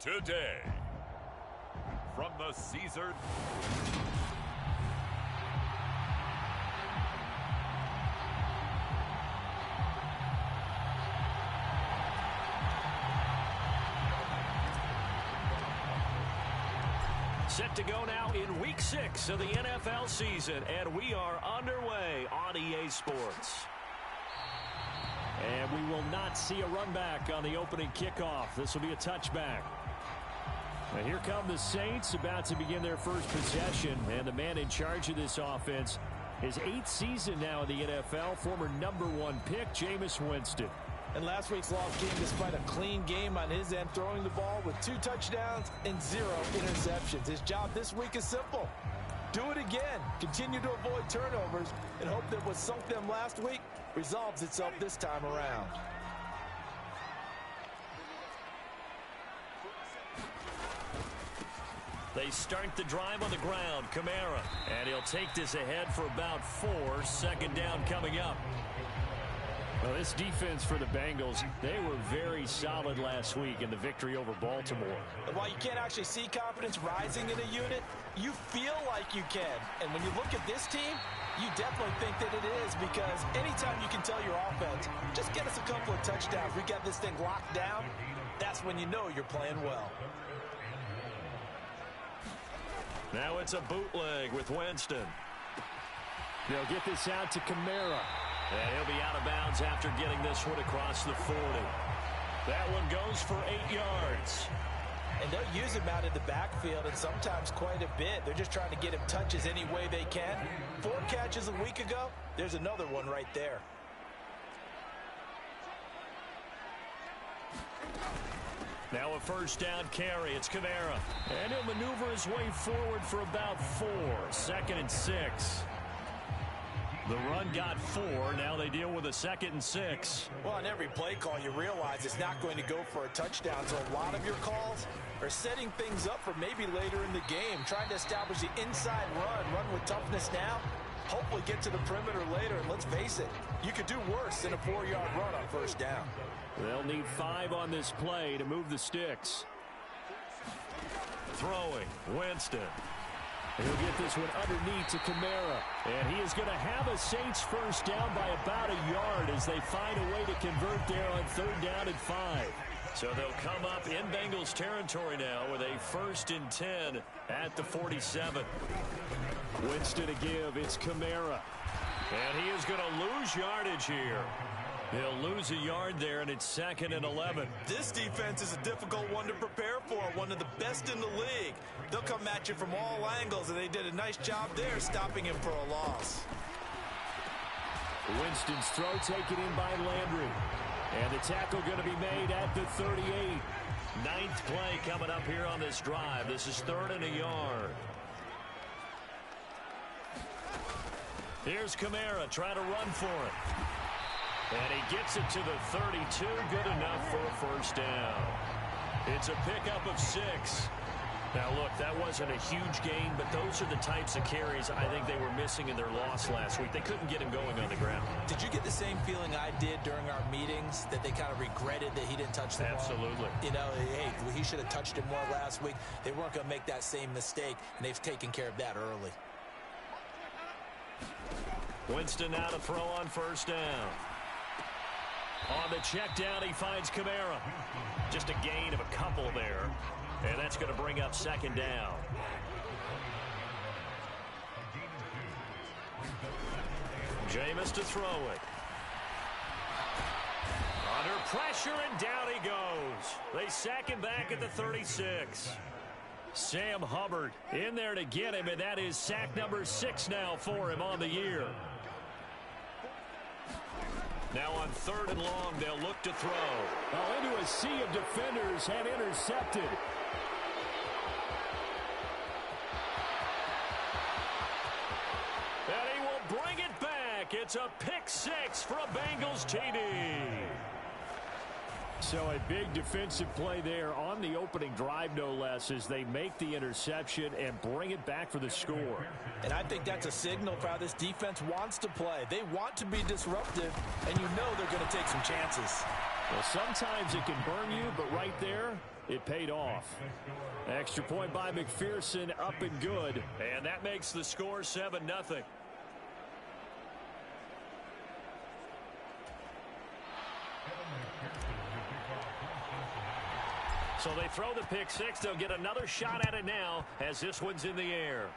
today. From the Caesar... Set to go now in Week 6 of the NFL season, and we are underway on EA Sports. And we will not see a run back on the opening kickoff. This will be a touchback. Now here come the Saints, about to begin their first possession, and the man in charge of this offense, his 8th season now in the NFL, former #1 pick, Jameis Winston. And last week's loss came despite a clean game on his end, throwing the ball with 2 touchdowns and 0 interceptions. His job this week is simple. Do it again. Continue to avoid turnovers and hope that what sunk them last week resolves itself this time around. They start the drive on the ground. Kamara. And he'll take this ahead for about 4. Second down coming up. Well, this defense for the Bengals, they were very solid last week in the victory over Baltimore. And while you can't actually see confidence rising in a unit, you feel like you can. And when you look at this team, you definitely think that it is, because anytime you can tell your offense, just get us a couple of touchdowns, we got this thing locked down, that's when you know you're playing well. Now it's a bootleg with Winston. They'll get this out to Kamara. And he'll be out of bounds after getting this one across the 40. That one goes for 8 yards. And they'll use him out in the backfield, and sometimes quite a bit. They're just trying to get him touches any way they can. 4 catches a week ago, there's another one right there. Now a first down carry. It's Kamara. And he'll maneuver his way forward for about 4. 2nd and 6. The run got 4. Now they deal with a 2nd and 6. Well, on every play call, you realize it's not going to go for a touchdown. So a lot of your calls are setting things up for maybe later in the game, trying to establish the inside run with toughness now, hopefully get to the perimeter later. And let's face it, you could do worse than a 4-yard run on first down. They'll need 5 on this play to move the sticks. Throwing, Winston. He'll get this one underneath to Kamara. And he is going to have a Saints first down by about a yard as they find a way to convert there on 3rd down and 5. So they'll come up in Bengals territory now with a 1st and 10 at the 47. Winston to give. It's Kamara. And he is going to lose yardage here. He'll lose a yard there, and it's 2nd and 11. This defense is a difficult one to prepare for, one of the best in the league. They'll come at you from all angles, and they did a nice job there stopping him for a loss. Winston's throw taken in by Landry. And the tackle going to be made at the 38. 9th play coming up here on this drive. This is 3rd and a yard. Here's Kamara trying to run for it. And he gets it to the 32. Good enough for a first down. It's a pickup of 6. Now, look, that wasn't a huge gain, but those are the types of carries I think they were missing in their loss last week. They couldn't get him going on the ground. Did you get the same feeling I did during our meetings, that they kind of regretted that he didn't touch the ball? Absolutely. You know, hey, he should have touched it more last week. They weren't going to make that same mistake, and they've taken care of that early. Winston now to throw on first down. On the check down, he finds Kamara. Just a gain of a couple there. And that's going to bring up 2nd down. Jameis to throw it. Under pressure, and down he goes. They sack him back at the 36. Sam Hubbard in there to get him, and that is sack number 6 now for him on the year. Now on 3rd and long, they'll look to throw. Oh, into a sea of defenders and intercepted. And he will bring it back. It's a pick 6 for a Bengals TD. So a big defensive play there on the opening drive, no less, as they make the interception and bring it back for the score. And I think that's a signal for how this defense wants to play. They want to be disruptive, and you know they're going to take some chances. Well, sometimes it can burn you, but right there, It paid off. Extra point by McPherson, up and good. And that makes the score 7-0. So they throw the pick six. They'll get another shot at it now as this one's in the air.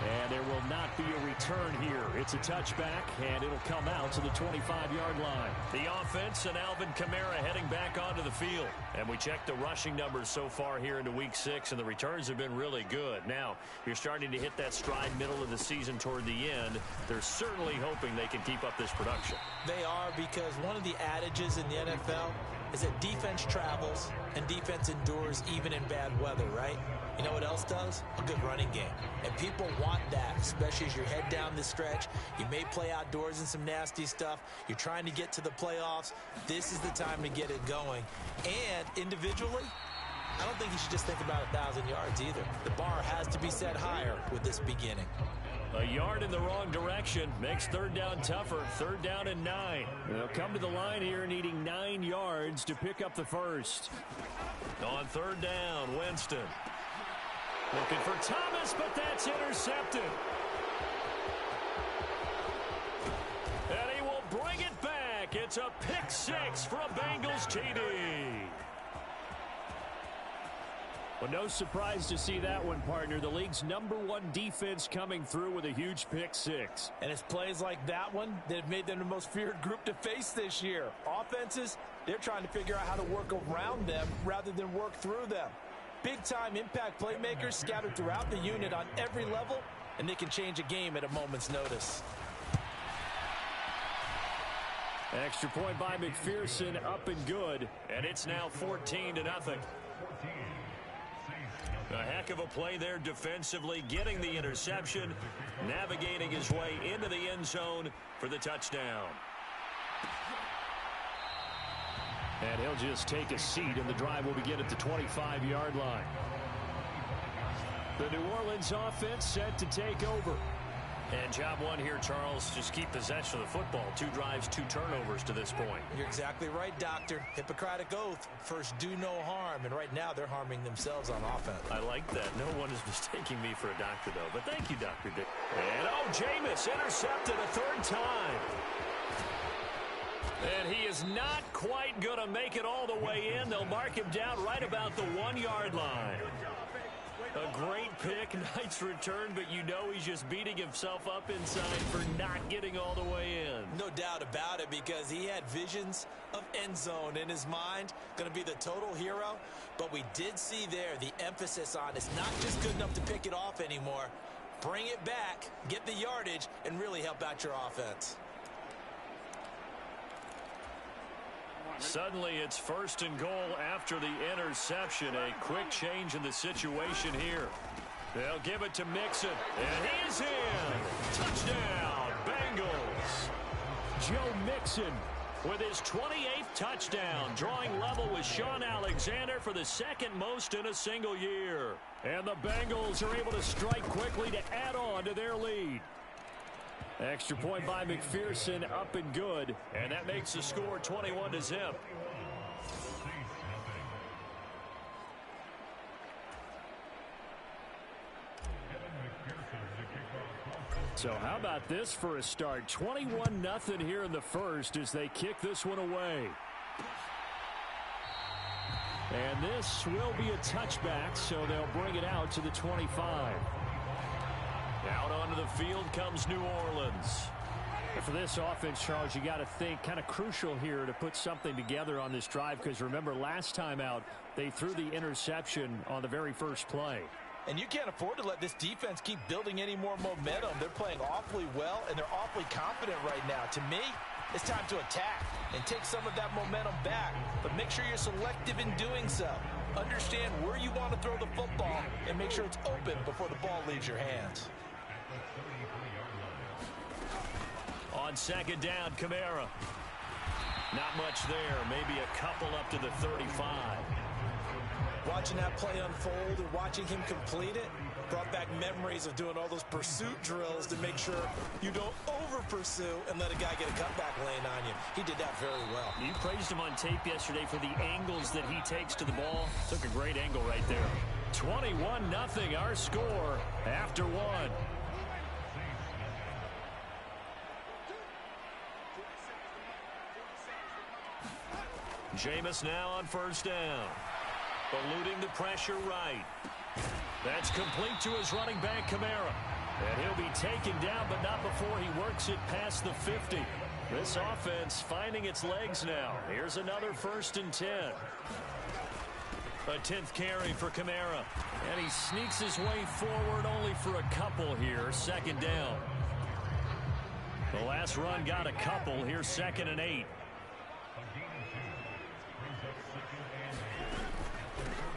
And there will not be a return here. It's a touchback, and it'll come out to the 25-yard line. The offense and Alvin Kamara heading back onto the field. And we checked the rushing numbers so far here into Week 6, and the returns have been really good. Now, you're starting to hit that stride middle of the season toward the end. They're certainly hoping they can keep up this production. They are, because one of the adages in the NFL is that defense travels and defense endures even in bad weather, right? You know what else does? A good running game. And people want that, especially as you head down the stretch. You may play outdoors in some nasty stuff. You're trying to get to the playoffs. This is the time to get it going. And individually, I don't think you should just think about 1,000 yards either. The bar has to be set higher with this beginning. A yard in the wrong direction makes third down tougher. 3rd down and 9. They'll come to the line here needing 9 yards to pick up the first. On 3rd down, Winston. Looking for Thomas, but that's intercepted. And he will bring it back. It's a pick six for a Bengals TD. Well, no surprise to see that one, partner. The league's #1 defense coming through with a huge pick six. And it's plays like that one that have made them the most feared group to face this year. Offenses, they're trying to figure out how to work around them rather than work through them. Big-time impact playmakers scattered throughout the unit on every level, and they can change a game at a moment's notice. Extra point by McPherson, up and good. And it's now 14-0. A heck of a play there defensively, getting the interception, navigating his way into the end zone for the touchdown. And he'll just take a seat, and the drive will begin at the 25-yard line. The New Orleans offense set to take over. And job one here, Charles, just keep possession of the football. 2 drives, 2 turnovers to this point. You're exactly right, Doctor. Hippocratic oath. First, do no harm. And right now, they're harming themselves on offense. I like that. No one is mistaking me for a doctor, though. But thank you, Dr. Dick. And, Jameis intercepted a 3rd time. And he is not quite going to make it all the way in. They'll mark him down right about the 1-yard line. A great pick, nice return, but you know he's just beating himself up inside for not getting all the way in. No doubt about it, because he had visions of end zone in his mind, going to be the total hero. But we did see there the emphasis on it's not just good enough to pick it off anymore. Bring it back, get the yardage, and really help out your offense. Suddenly it's 1st and goal after the interception. A quick change in the situation here. They'll give it to Mixon, and he's in. Touchdown, Bengals. Joe Mixon with his 28th touchdown, drawing level with Sean Alexander for the 2nd most in a single year. And the Bengals are able to strike quickly to add on to their lead. Extra point by McPherson, up and good. And that makes the score 21-0. So how about this for a start? 21-0 here in the first as they kick this one away. And this will be a touchback, so they'll bring it out to the 25. Out onto the field comes New Orleans. And for this offense, Charles, you got to think kind of crucial here to put something together on this drive, because remember last time out they threw the interception on the very first play. And you can't afford to let this defense keep building any more momentum. They're playing awfully well, and they're awfully confident right now. To me, it's time to attack and take some of that momentum back, but make sure you're selective in doing so. Understand where you want to throw the football and make sure it's open before the ball leaves your hands. On 2nd down, Kamara. Not much there. Maybe a couple up to the 35. Watching that play unfold and watching him complete it, Brought back memories of doing all those pursuit drills to make sure you don't over-pursue and let a guy get a cutback lane on you. He did that very well. You praised him on tape yesterday for the angles that he takes to the ball. Took a great angle right there. 21-0 our score after one. Jameis now on first down. Eluding the pressure right. That's complete to his running back, Kamara. And he'll be taken down, but not before he works it past the 50. This offense finding its legs now. Here's another 1st and 10. A 10th carry for Kamara. And he sneaks his way forward only for a couple here. 2nd down. The last run got a couple. Here's 2nd and 8.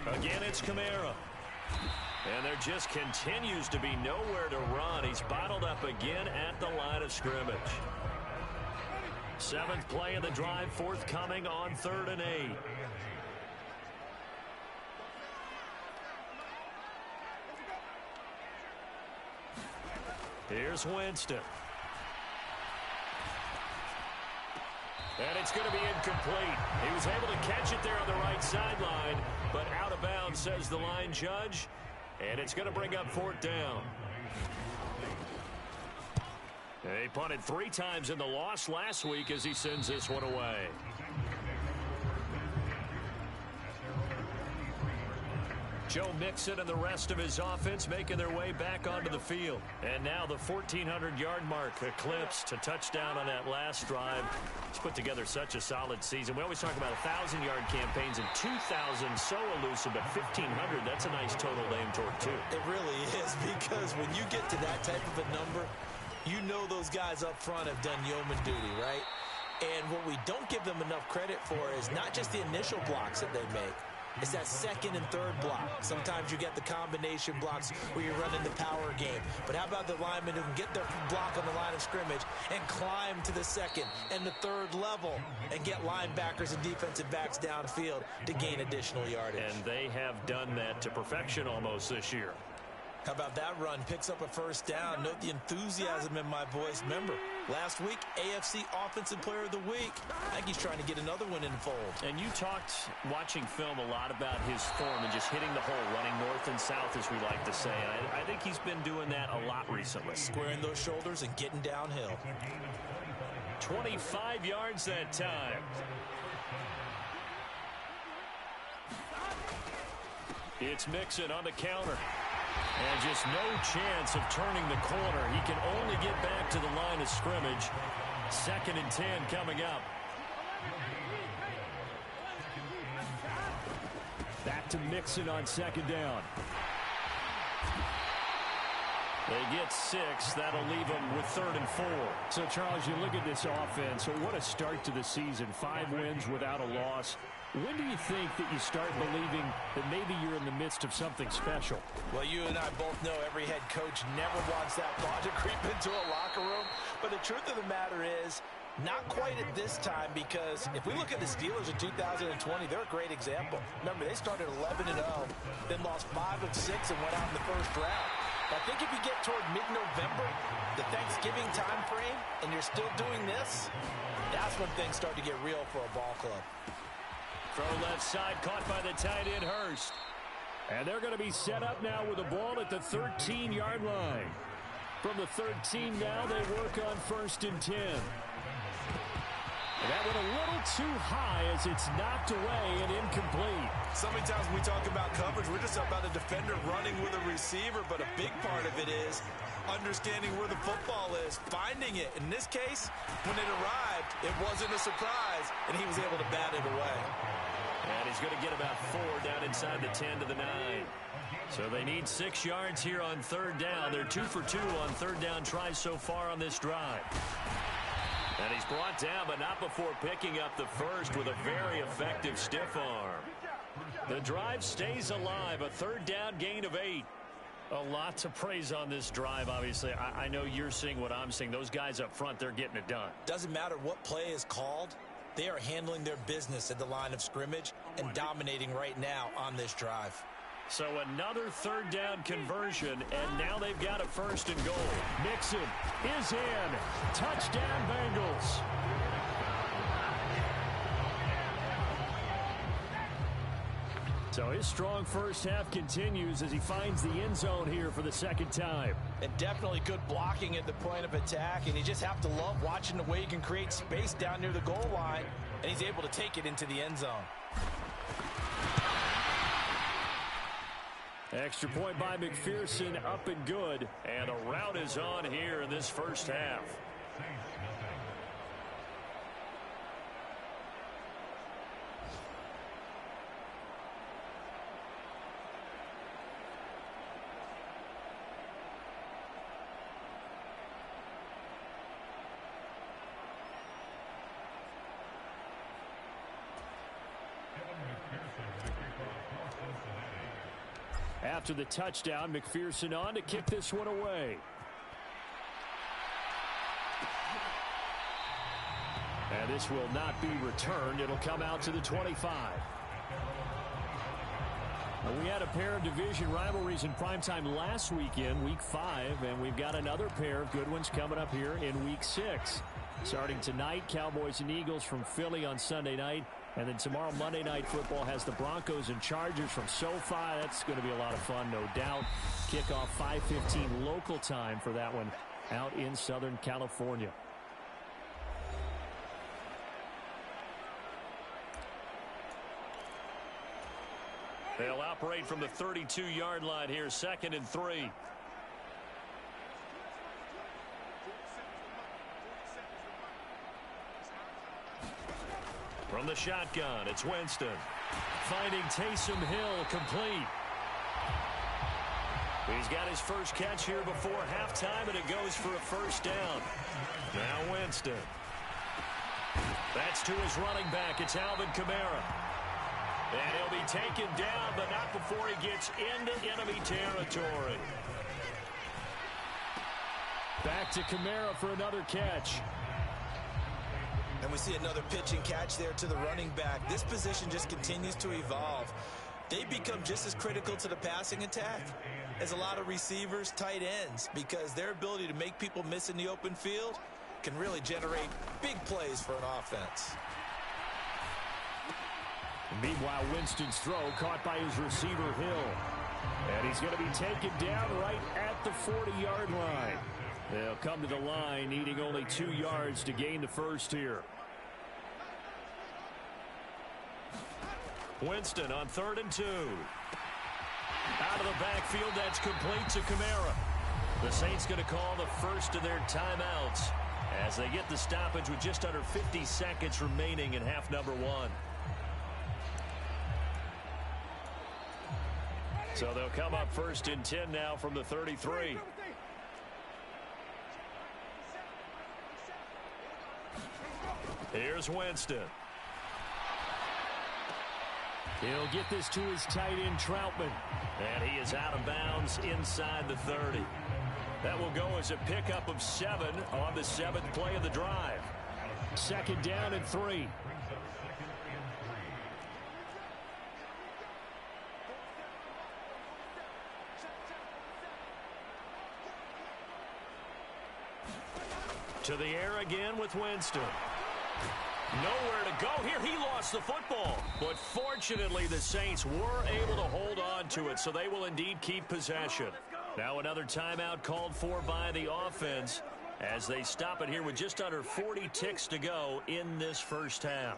Again, it's Kamara. And there just continues to be nowhere to run. He's bottled up again at the line of scrimmage. 7th play of the drive, forthcoming on 3rd and 8. Here's Winston. And it's going to be incomplete. He was able to catch it there on the right sideline, but out of bounds, says the line judge. And it's going to bring up 4th down. He punted 3 times in the loss last week as he sends this one away. Joe Mixon and the rest of his offense making their way back onto the field. And now the 1,400-yard mark eclipsed. A touchdown on that last drive. He's put together such a solid season. We always talk about 1,000-yard campaigns, and 2,000 so elusive, but 1,500, that's a nice total to aim toward, too. It really is, because when you get to that type of a number, you know those guys up front have done yeoman duty, right? And what we don't give them enough credit for is not just the initial blocks that they make. It's that 2nd and 3rd block. Sometimes you get the combination blocks where you're running the power game. But how about the linemen who can get their block on the line of scrimmage and climb to the 2nd and the 3rd level and get linebackers and defensive backs downfield to gain additional yardage? And they have done that to perfection almost this year. How about that run? Picks up a 1st down. Note the enthusiasm in my voice. Remember, last week, AFC Offensive Player of the Week. I think he's trying to get another one in the fold. And you talked, watching film, a lot about his form and just hitting the hole, running north and south, as we like to say. And I think he's been doing that a lot recently. Squaring those shoulders and getting downhill. 25 yards that time. It's Mixon on the counter. And just no chance of turning the corner. He can only get back to the line of scrimmage. 2nd and 10 coming up. Back to Mixon on 2nd down. They get 6. That'll leave them with 3rd and 4. So, Charles, you look at this offense. So what a start to the season. 5 wins without a loss. When do you think that you start believing that maybe you're in the midst of something special? Well, you and I both know every head coach never wants that thought to creep into a locker room. But the truth of the matter is, not quite at this time, because if we look at the Steelers in 2020, they're a great example. Remember, they started 11-0, then lost 5 of 6 and went out in the 1st round. I think if you get toward mid-November, the Thanksgiving time frame, and you're still doing this, that's when things start to get real for a ball club. Throw left side, caught by the tight end, Hurst. And they're going to be set up now with the ball at the 13-yard line. From the 13 now, they work on 1st and 10. And that went a little too high as it's knocked away and incomplete. So many times when we talk about coverage, we're just about a defender running with a receiver, but a big part of it is understanding where the football is, finding it. In this case, when it arrived, it wasn't a surprise, and he was able to bat it away. And he's going to get about 4 down inside the 10 to the 9. So they need 6 yards here on 3rd down. They're 2 for 2 on 3rd down tries so far on this drive. And he's brought down, but not before picking up the 1st with a very effective stiff arm. The drive stays alive, a 3rd down gain of 8. A lot to praise on this drive, obviously. I know you're seeing what I'm seeing. Those guys up front, they're getting it done. Doesn't matter what play is called. They are handling their business at the line of scrimmage and dominating right now on this drive. So another third down conversion, and now they've got a 1st and goal. Mixon is in. Touchdown, Bengals. So his strong first half continues as he finds the end zone here for the 2nd time. And definitely good blocking at the point of attack, and you just have to love watching the way he can create space down near the goal line, and he's able to take it into the end zone. Extra point by McPherson, up and good. And a rout is on here in this first half. After the touchdown, McPherson on to kick this one away. And this will not be returned. It'll come out to the 25. Well, we had a pair of division rivalries in primetime last weekend, Week 5, and we've got another pair of good ones coming up here in Week 6. Starting tonight, Cowboys and Eagles from Philly on Sunday night. And then tomorrow, Monday Night Football has the Broncos and Chargers from SoFi. That's going to be a lot of fun, no doubt. Kickoff 5:15 local time for that one out in Southern California. They'll operate from the 32-yard line here, 2nd and 3. From the shotgun, it's Winston. Finding Taysom Hill complete. He's got his first catch here before halftime, and it goes for a 1st down. Now Winston. That's to his running back. It's Alvin Kamara. And he'll be taken down, but not before he gets into enemy territory. Back to Kamara for another catch. And we see another pitch and catch there to the running back. This position just continues to evolve. They become just as critical to the passing attack as a lot of receivers, tight ends, because their ability to make people miss in the open field can really generate big plays for an offense. Meanwhile, Winston's throw caught by his receiver, Hill. And he's going to be taken down right at the 40-yard line. They'll come to the line, needing only 2 yards to gain the first here. Winston on 3rd and 2. Out of the backfield, that's complete to Kamara. The Saints going to call the first of their timeouts as they get the stoppage with just under 50 seconds remaining in half number 1. So they'll come up 1st and 10 now from the 33. Here's Winston. He'll get this to his tight end, Troutman. And he is out of bounds inside the 30. That will go as a pickup of 7 on the 7th play of the drive. 2nd down and 3. To the air again with Winston. Nowhere to go here. He lost the football. But fortunately, the Saints were able to hold on to it, so they will indeed keep possession. Now another timeout called for by the offense as they stop it here with just under 40 ticks to go in this first half.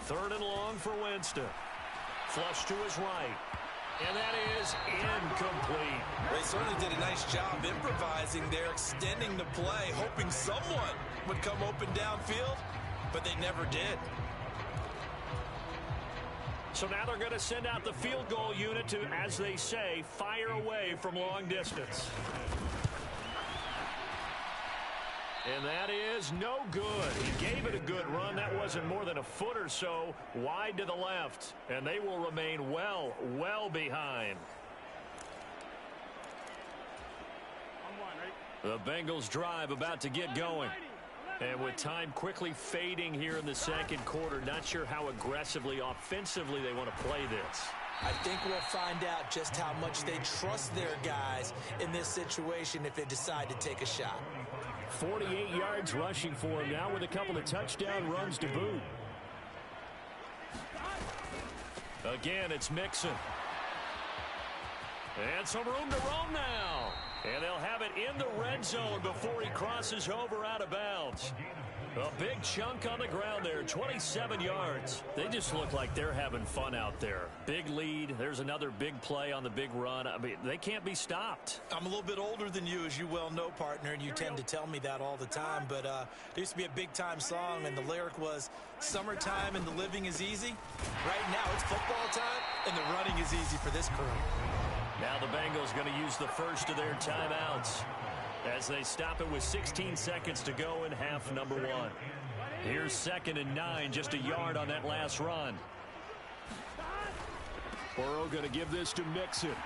3rd and long for Winston. Flush to his right. And that is incomplete. They certainly did a nice job improvising there, extending the play, hoping someone would come open downfield, but they never did. So now they're going to send out the field goal unit to, as they say, fire away from long distance. And that is no good. He gave it a good run. That wasn't more than a foot or so wide to the left. And they will remain well behind. The Bengals drive about to get going. And with time quickly fading here in the second quarter, not sure how aggressively, offensively they want to play this. I think we'll find out just how much they trust their guys in this situation if they decide to take a shot. 48 yards rushing for him now with a couple of touchdown runs to boot. Again, it's Mixon. And some room to roam now. And they'll have it in the red zone before he crosses over out of bounds. A big chunk on the ground there, 27 yards. They just look like they're having fun out there. Big lead. There's another big play on the big run. I mean, they can't be stopped. I'm a little bit older than you, as you well know, partner, and you tend to tell me that all the time. But there used to be a big-time song, and the lyric was, "Summertime and the living is easy." Right now, it's football time, and the running is easy for this crew. Now the Bengals going to use the first of their timeouts as they stop it with 16 seconds to go in half number one. Here's 2nd and 9, just a yard on that last run. Burrow going to give this to Mixon.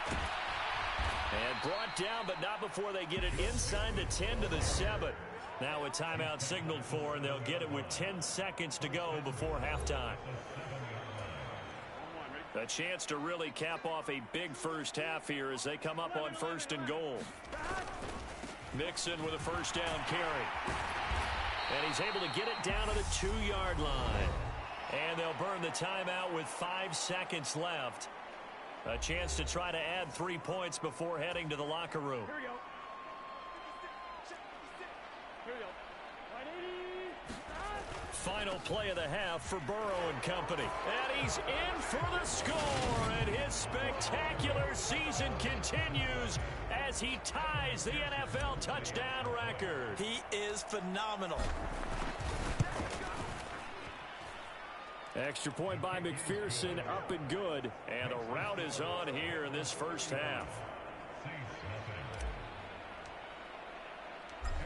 And brought down, but not before they get it inside the 10 to the 7. Now a timeout signaled for, and they'll get it with 10 seconds to go before halftime. A chance to really cap off a big first half here as they come up on 1st and goal. Mixon with a first down carry. And he's able to get it down to the 2-yard line. And they'll burn the timeout with 5 seconds left. A chance to try to add 3 points before heading to the locker room. Here we go. Here we go. Final play of the half for Burrow and company. And he's in for the score. And his spectacular season continues as he ties the NFL touchdown record. He is phenomenal. Extra point by McPherson, up and good. And a rout is on here in this first half.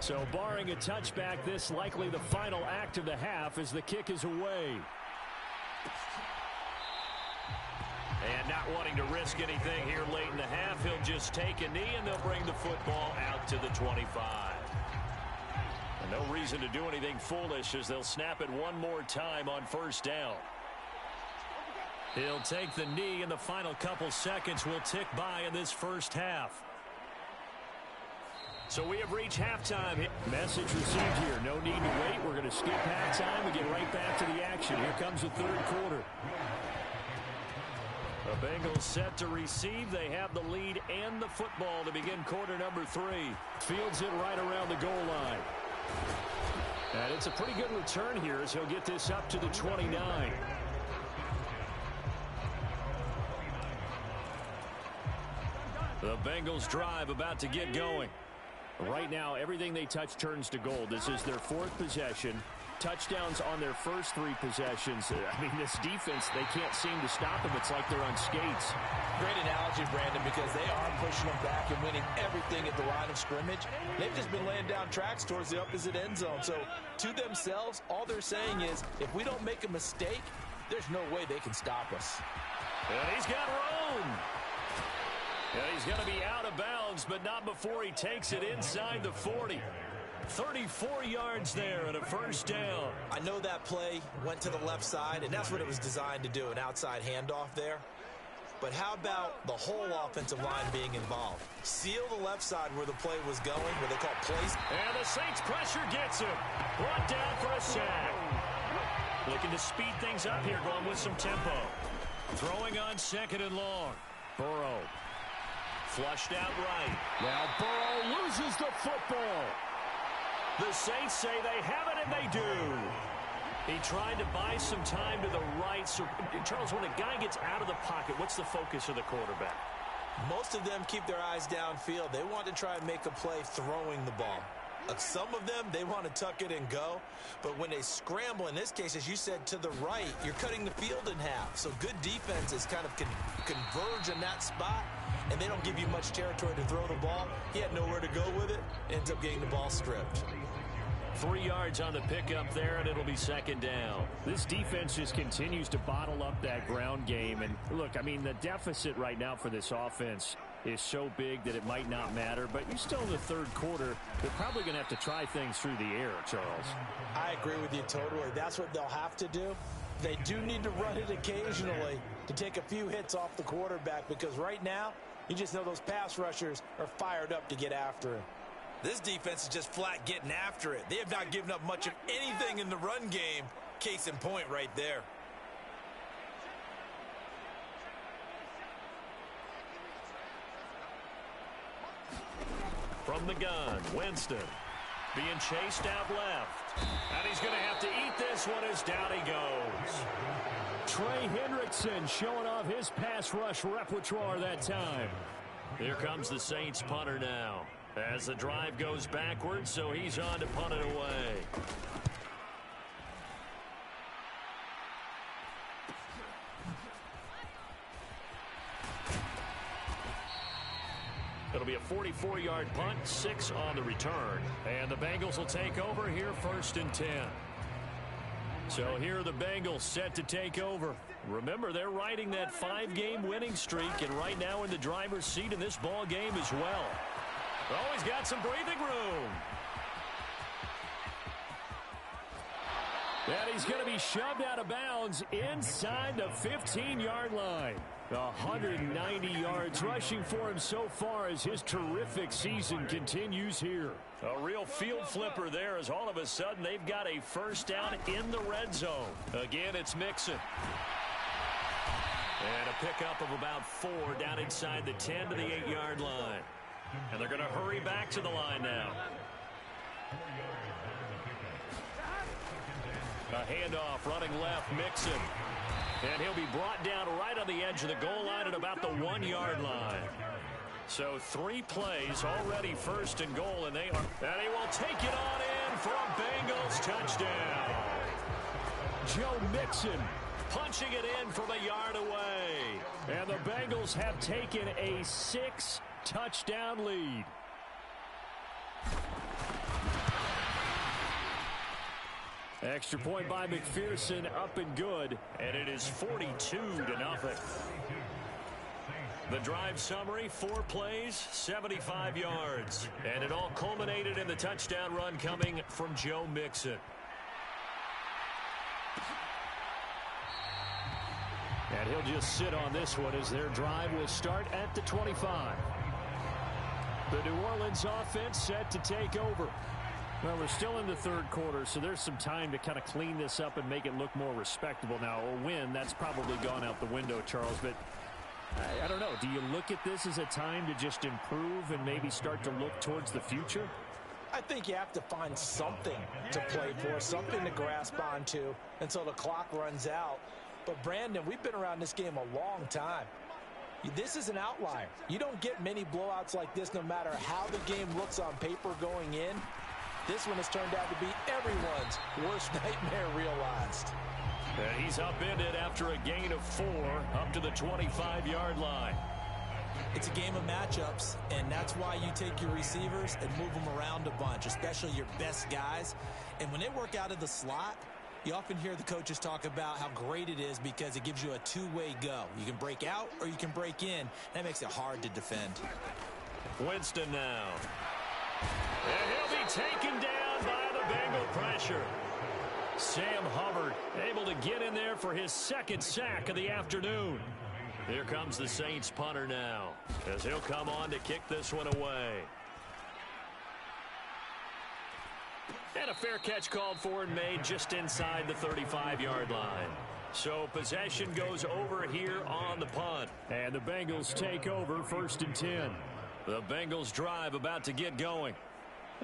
So barring a touchback, this likely the final act of the half as the kick is away. And not wanting to risk anything here late in the half, he'll just take a knee and they'll bring the football out to the 25. And no reason to do anything foolish as they'll snap it one more time on 1st down. He'll take the knee and the final couple seconds will tick by in this first half. So we have reached halftime. Message received here. No need to wait. We're going to skip halftime and get right back to the action. Here comes the 3rd quarter. The Bengals set to receive. They have the lead and the football to begin quarter number 3. Fields it right around the goal line. And it's a pretty good return here as he'll get this up to the 29. The Bengals drive about to get going. Right now, everything they touch turns to gold. This is their 4th possession. Touchdowns on their first 3 possessions. I mean, this defense, they can't seem to stop them. It's like they're on skates. Great analogy, Brandon, because they are pushing them back and winning everything at the line of scrimmage. They've just been laying down tracks towards the opposite end zone. So, to themselves, all they're saying is, if we don't make a mistake, there's no way they can stop us. And he's got room. And he's going to be out of bounds, but not before he takes it inside the 40. 34 yards there and a first down. I know that play went to the left side, and that's what it was designed to do, an outside handoff there. But how about the whole offensive line being involved? Seal the left side where the play was going, where they call plays. And the Saints pressure gets him. Brought down for a sack. Looking to speed things up here, going with some tempo. Throwing on 2nd and long. Burrow. Flushed out right. Now Burrow loses the football. The Saints say they have it, and they do. He tried to buy some time to the right. So, Charles, when a guy gets out of the pocket, what's the focus of the quarterback? Most of them keep their eyes downfield. They want to try and make a play throwing the ball. Some of them, they want to tuck it and go. But when they scramble, in this case, as you said, to the right, you're cutting the field in half. So good defenses kind of converge in that spot, and they don't give you much territory to throw the ball. He had nowhere to go with it. Ends up getting the ball stripped. 3 yards on the pickup there, and it'll be 2nd down. This defense just continues to bottle up that ground game. And look, I mean, the deficit right now for this offense, is so big that it might not matter. But you're still in the third quarter. They're probably going to have to try things through the air, Charles. I agree with you totally. That's what they'll have to do. They do need to run it occasionally to take a few hits off the quarterback, because right now, you just know those pass rushers are fired up to get after him. This defense is just flat getting after it. They have not given up much of anything in the run game. Case in point right there. From the gun, Winston being chased out left. And he's going to have to eat this one as down he goes. Trey Hendrickson showing off his pass rush repertoire that time. Here comes the Saints punter now, as the drive goes backwards, so he's on to punt it away. It'll be a 44-yard punt, 6 on the return. And the Bengals will take over here, 1st and 10. So here are the Bengals set to take over. Remember, they're riding that 5-game winning streak, and right now in the driver's seat in this ball game as well. Oh, he's got some breathing room. And he's going to be shoved out of bounds inside the 15-yard line. 190 yards rushing for him so far as his terrific season continues here. A real field flipper there, as all of a sudden they've got a first down in the red zone. Again, it's Mixon. And a pickup of about 4 down inside the 10 to the 8-yard line. And they're going to hurry back to the line now. A handoff running left, Mixon. And he'll be brought down right on the edge of the goal line at about the 1-yard line. So 3 plays already, 1st and goal, and they are. And he will take it on in for a Bengals touchdown. Joe Mixon punching it in from a yard away. And the Bengals have taken a 6-touchdown lead. Extra point by McPherson, up and good, and it is 42-0. The drive summary, 4 plays, 75 yards. And it all culminated in the touchdown run coming from Joe Mixon. And he'll just sit on this one as their drive will start at the 25. The New Orleans offense set to take over. Well, we're still in the third quarter, so there's some time to kind of clean this up and make it look more respectable. Now, a win, that's probably gone out the window, Charles, but I don't know. Do you look at this as a time to just improve and maybe start to look towards the future? I think you have to find something to play for, something to grasp onto until the clock runs out. But, Brandon, we've been around this game a long time. This is an outlier. You don't get many blowouts like this no matter how the game looks on paper going in. This one has turned out to be everyone's worst nightmare realized. And he's upended after a gain of 4 up to the 25-yard line. It's a game of matchups, and that's why you take your receivers and move them around a bunch, especially your best guys. And when they work out of the slot, you often hear the coaches talk about how great it is because it gives you a two-way go. You can break out or you can break in. That makes it hard to defend. Winston now. And he'll be taken down by the Bengal pressure. Sam Hubbard able to get in there for his 2nd sack of the afternoon. Here comes the Saints punter now, as he'll come on to kick this one away. And a fair catch called for and made just inside the 35-yard line. So possession goes over here on the punt. And the Bengals take over, 1st and 10. The Bengals drive about to get going.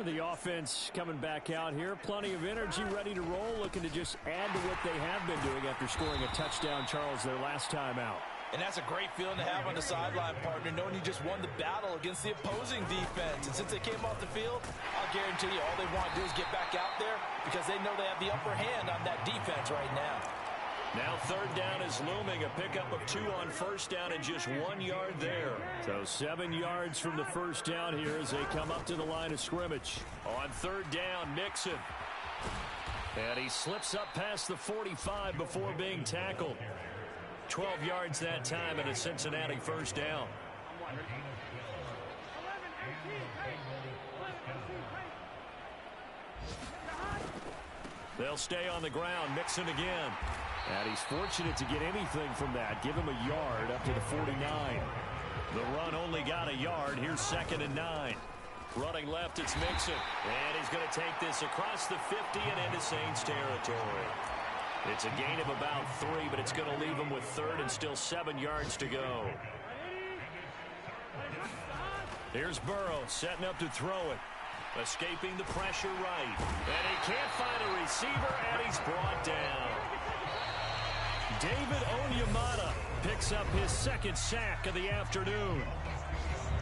The offense coming back out here. Plenty of energy, ready to roll, looking to just add to what they have been doing after scoring a touchdown, Charles, their last time out. And that's a great feeling to have on the sideline, partner, knowing you just won the battle against the opposing defense. And since they came off the field, I'll guarantee you all they want to do is get back out there because they know they have the upper hand on that defense right now. Now 3rd down is looming, a pickup of 2 on 1st down and just 1 yard there. So 7 yards from the 1st down here as they come up to the line of scrimmage. On 3rd down, Mixon. And he slips up past the 45 before being tackled. 12 yards that time and a Cincinnati 1st down. They'll stay on the ground. Mixon again. And he's fortunate to get anything from that. Give him a yard up to the 49. The run only got a yard. Here's 2nd and 9. Running left, it's Mixon. And he's going to take this across the 50 and into Saints territory. It's a gain of about 3, but it's going to leave him with 3rd and still 7 yards to go. Here's Burrow setting up to throw it. Escaping the pressure right. And he can't find a receiver, and he's brought down. David Onyemata picks up his 2nd sack of the afternoon.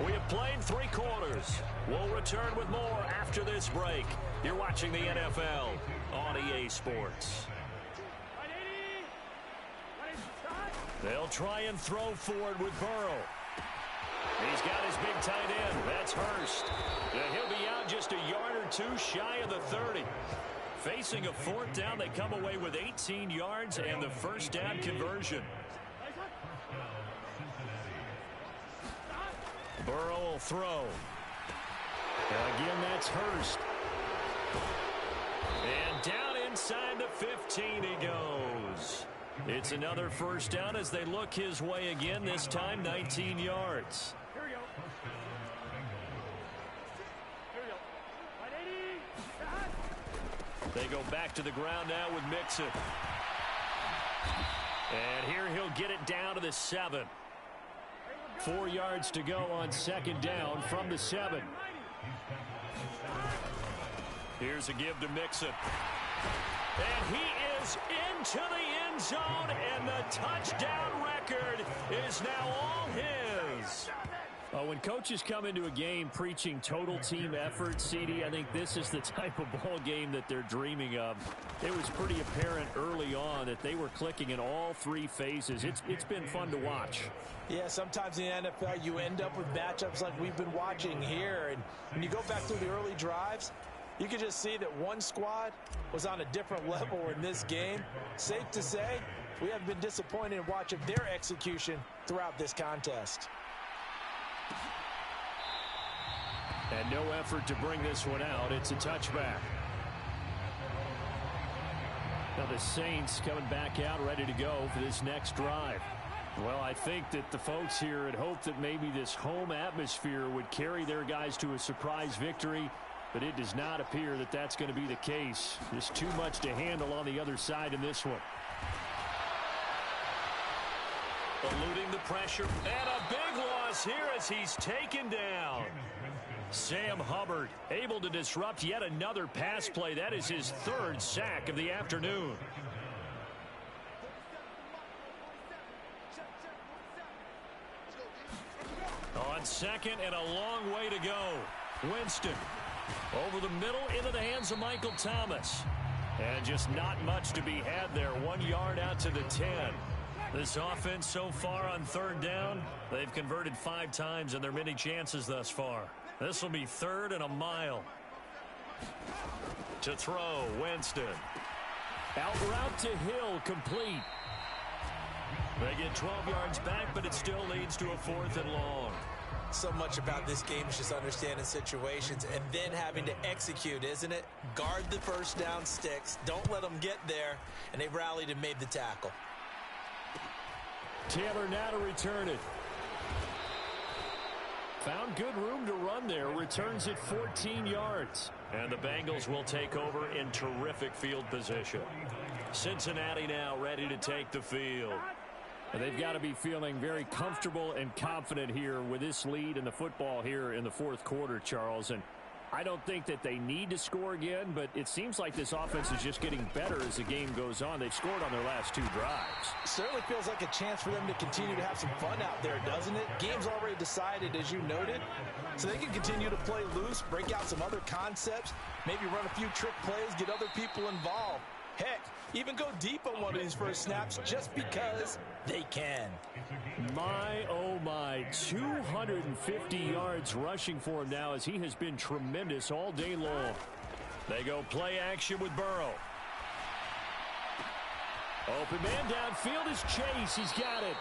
We have played 3 quarters. We'll return with more after this break. You're watching the NFL on EA Sports. They'll try and throw forward with Burrow. He's got his big tight end. That's Hurst. He'll be out just a yard or 2 shy of the 30. Facing a 4th down, they come away with 18 yards and the 1st down conversion. Burrow will throw. Again, that's Hurst. And down inside the 15 he goes. It's another 1st down as they look his way again, this time 19 yards. They go back to the ground now with Mixon. And here he'll get it down to the 7. 4 yards to go on 2nd down from the 7. Here's a give to Mixon. And he is into the end zone, and the touchdown record is now all his. When coaches come into a game preaching total team effort, CD, I think this is the type of ball game that they're dreaming of. It was pretty apparent early on that they were clicking in all 3 phases. It's been fun to watch. Yeah, sometimes in the NFL you end up with matchups like we've been watching here. And when you go back through the early drives, you can just see that one squad was on a different level in this game. Safe to say, we have been disappointed in watching their execution throughout this contest. And no effort to bring this one out. It's a touchback. Now the Saints coming back out ready to go for this next drive. Well, I think that the folks here had hoped that maybe this home atmosphere would carry their guys to a surprise victory, but it does not appear that that's going to be the case. There's too much to handle on the other side in this one. Eluding the pressure, and a big loss here as he's taken down. Sam Hubbard able to disrupt yet another pass play. That is his 3rd sack of the afternoon. On 2nd and a long way to go. Winston over the middle into the hands of Michael Thomas. And just not much to be had there. 1 yard out to the 10. This offense so far on 3rd down, they've converted 5 times in their many chances thus far. This will be 3rd and a mile. To throw, Winston. Out route to Hill, complete. They get 12 yards back, but it still leads to a 4th and long. So much about this game is just understanding situations and then having to execute, isn't it? Guard the 1st down sticks. Don't let them get there. And they rallied and made the tackle. Taylor now to return it. Found good room to run there. Returns it 14 yards. And the Bengals will take over in terrific field position. Cincinnati now ready to take the field. They've got to be feeling very comfortable and confident here with this lead in the football here in the 4th quarter, Charles. And I don't think that they need to score again, but it seems like this offense is just getting better as the game goes on. They've scored on their last 2 drives. Certainly feels like a chance for them to continue to have some fun out there, doesn't it? Game's already decided, as you noted, so they can continue to play loose, break out some other concepts, maybe run a few trick plays, get other people involved. Heck, even go deep on one of these first snaps just because they can. My, oh my, 250 yards rushing for him now as he has been tremendous all day long. They go play action with Burrow. Open man downfield is Chase. He's got it.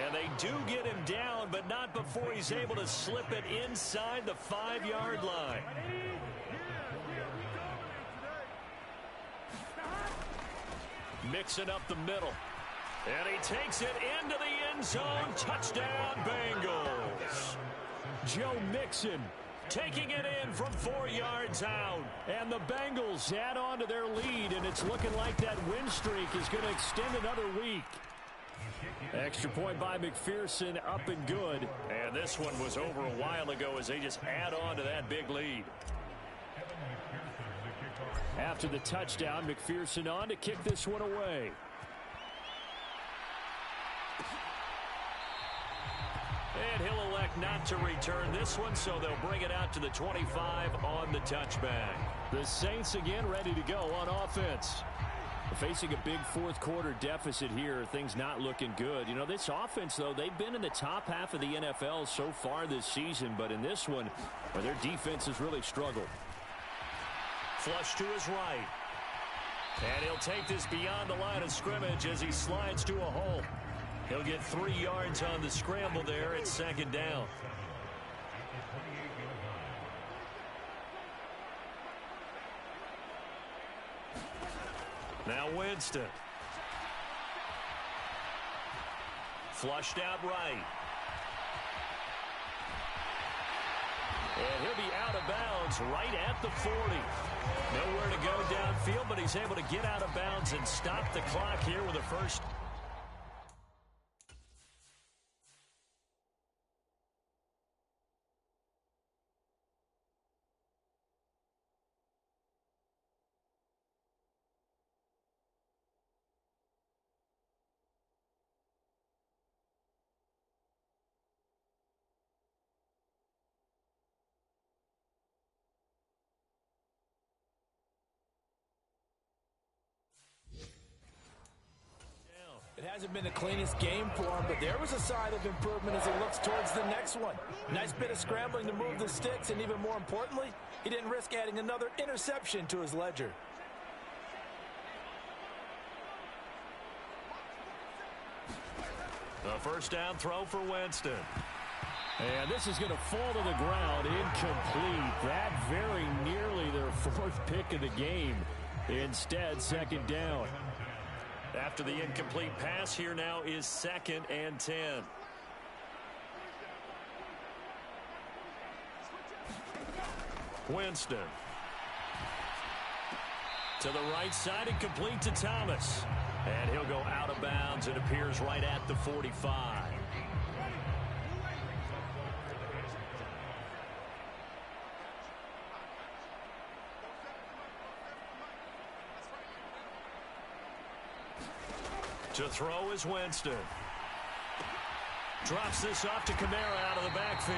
And they do get him down, but not before he's able to slip it inside the 5-yard line. Mixing up the middle. And he takes it into the end zone. Touchdown, Bengals. Joe Mixon taking it in from 4 yards out. And the Bengals add on to their lead, and it's looking like that win streak is going to extend another week. Extra point by McPherson, up and good. And this one was over a while ago as they just add on to that big lead. After the touchdown, McPherson on to kick this one away. And he'll elect not to return this one, so they'll bring it out to the 25 on the touchback. The Saints again ready to go on offense. Facing a big fourth quarter deficit here, things not looking good. You know, this offense, though, they've been in the top half of the NFL so far this season, but in this one, well, their defense has really struggled. Flush to his right. And he'll take this beyond the line of scrimmage as he slides to a hole. He'll get 3 yards on the scramble there at second down. Now Winston. Flushed out right. And he'll be out of bounds right at the 40. Nowhere to go downfield, but he's able to get out of bounds and stop the clock here with a first. It hasn't been the cleanest game for him, but there was a sign of improvement as he looks towards the next one. Nice bit of scrambling to move the sticks, and even more importantly, he didn't risk adding another interception to his ledger. A first down throw for Winston. And this is going to fall to the ground, incomplete. That very nearly their 4th pick of the game. Instead, second down. After the incomplete pass, here now is 2nd and 10. Winston. To the right side and complete to Thomas. And he'll go out of bounds. It appears right at the 45. To throw is Winston. Drops this off to Kamara out of the backfield.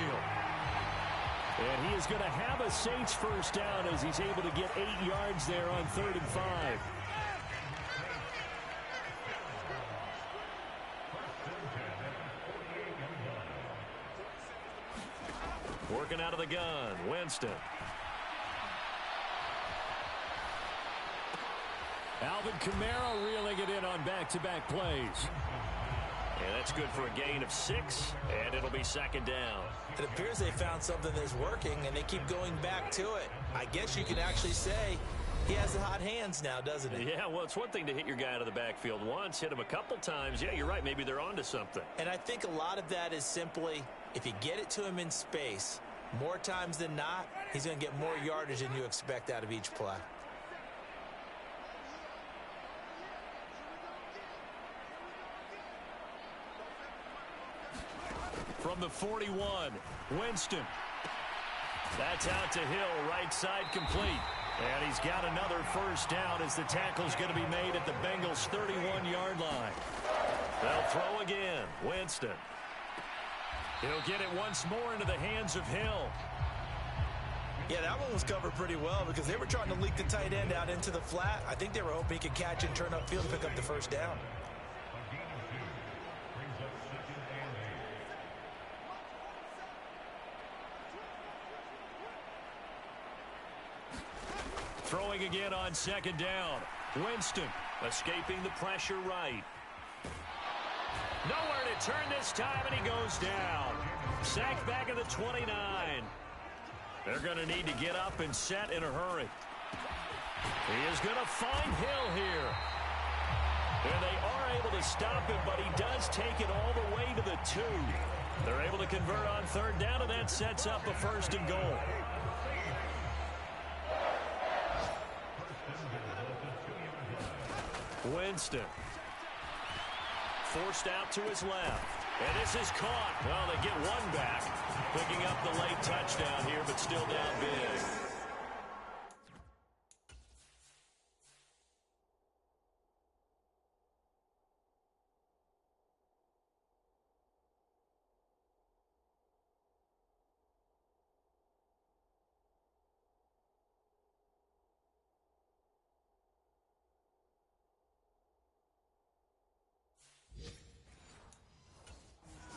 And he is going to have a Saints first down as he's able to get 8 yards there on 3rd and 5. Working out of the gun, Winston. Alvin Kamara reeling it in on back-to-back plays. And that's good for a gain of 6, and it'll be second down. It appears they found something that's working, and they keep going back to it. I guess you can actually say he has the hot hands now, doesn't he? Yeah, well, it's one thing to hit your guy out of the backfield once, hit him a couple times. Yeah, you're right. Maybe they're onto something. And I think a lot of that is simply if you get it to him in space, more times than not, he's going to get more yardage than you expect out of each play. From the 41, Winston. That's out to Hill, right side complete. And he's got another first down as the tackle's going to be made at the Bengals' 31-yard line. They'll throw again. Winston. He'll get it once more into the hands of Hill. Yeah, that one was covered pretty well because they were trying to leak the tight end out into the flat. I think they were hoping he could catch and turn upfield and pick up the first down. Throwing again on second down. Winston escaping the pressure right. Nowhere to turn this time, and he goes down. Sacked back at the 29. They're going to need to get up and set in a hurry. He is going to find Hill here. And they are able to stop him, but he does take it all the way to the 2. They're able to convert on third down, and that sets up a 1st and goal. Winston. Forced out to his left. And this is caught. Well, they get one back. Picking up the late touchdown here, but still down big.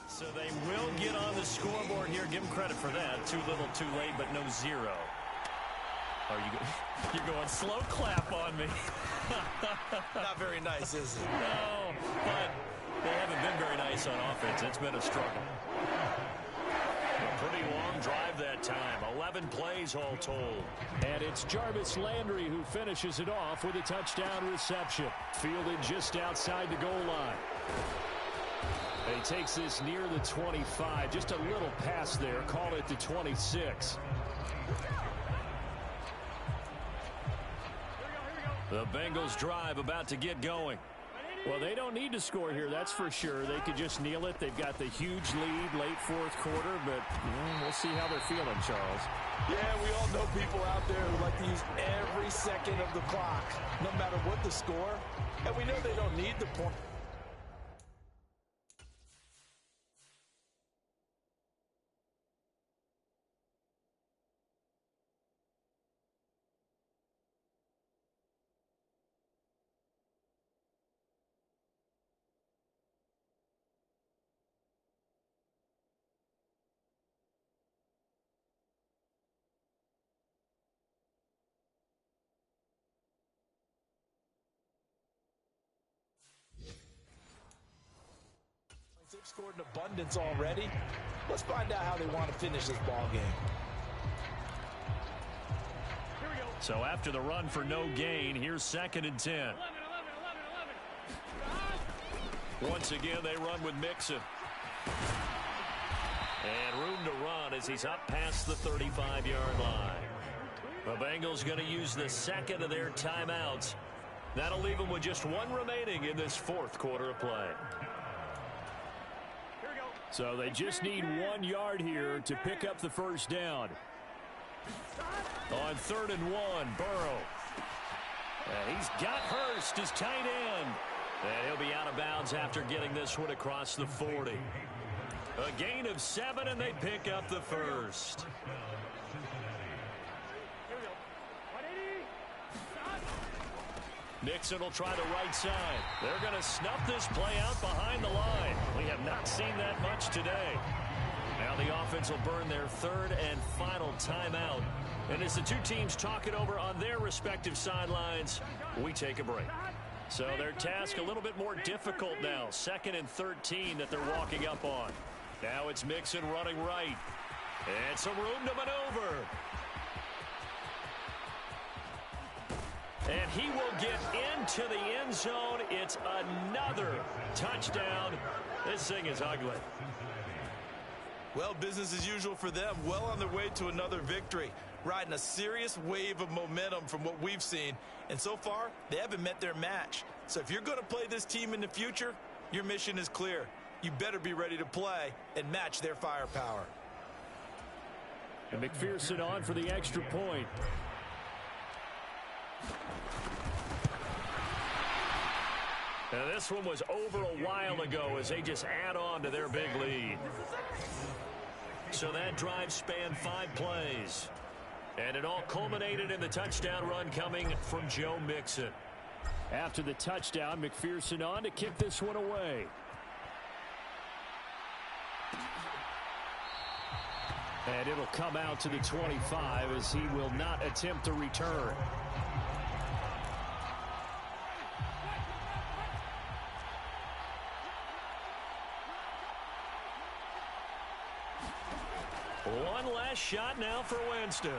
So they will get on the scoreboard here. Give them credit for that. Too little, too late, but no 0. Are you're going slow clap on me. Not very nice, is it? No, but they haven't been very nice on offense. It's been a struggle. A pretty long drive that time. 11 plays all told. And it's Jarvis Landry who finishes it off with a touchdown reception. Fielded just outside the goal line. He takes this near the 25. Just a little pass there. Call it the 26. The Bengals drive about to get going. Well, they don't need to score here, that's for sure. They could just kneel it. They've got the huge lead late 4th quarter, but we'll see how they're feeling, Charles. Yeah, we all know people out there who like to use every second of the clock, no matter what the score. And we know they don't need the point. They've scored in abundance already. Let's find out how they want to finish this ball game. So after the run for no gain, here's 2nd and 10. Once again, they run with Mixon. And room to run as he's up past the 35-yard line. The Bengals going to use the 2nd of their timeouts. That'll leave them with just 1 remaining in this 4th quarter of play. So they just need 1 yard here to pick up the 1st down. On 3rd and 1, Burrow. And he's got Hurst, his tight end. And he'll be out of bounds after getting this one across the 40. A gain of 7, and they pick up the 1st. Nixon will try the right side. They're going to snuff this play out behind the line. We have not seen that much today. Now the offense will burn their 3rd and final timeout. And as the two teams talk it over on their respective sidelines, we take a break. So their task a little bit more difficult now. 2nd and 13 that they're walking up on. Now it's Mixon running right. And some room to maneuver. And he will get into the end zone. It's another touchdown. This thing is ugly. Well, business as usual for them. Well on their way to another victory. Riding a serious wave of momentum from what we've seen. And so far, they haven't met their match. So if you're going to play this team in the future, your mission is clear. You better be ready to play and match their firepower. And McPherson on for the extra point. Now this one was over a while ago as they just add on to their big lead. So that drive spanned 5 plays. And it all culminated in the touchdown run coming from Joe Mixon. After the touchdown, McPherson on to kick this one away. And it'll come out to the 25 as he will not attempt to return. One last shot now for Winston.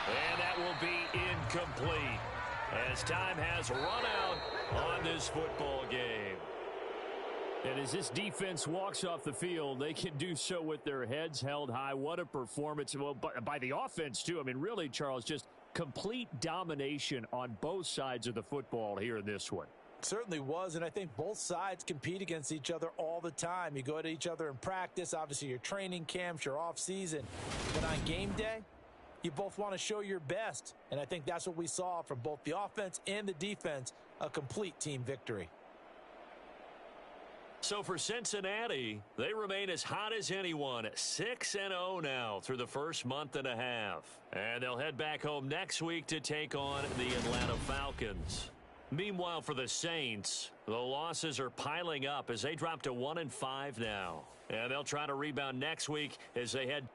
And that will be incomplete. as time has run out on this football game. And as this defense walks off the field, they can do so with their heads held high. What a performance. Well, by the offense, too. I mean, really, Charles, just complete domination on both sides of the football here in this one. Certainly was, and I think both sides compete against each other all the time. You go to each other in practice, obviously your training camps, your off-season. But on game day, you both want to show your best, and I think that's what we saw from both the offense and the defense, a complete team victory. So for Cincinnati, they remain as hot as anyone, 6-0 now through the first month and a half. And they'll head back home next week to take on the Atlanta Falcons. Meanwhile, for the Saints, the losses are piling up as they drop to 1-5 now. And they'll try to rebound next week as they head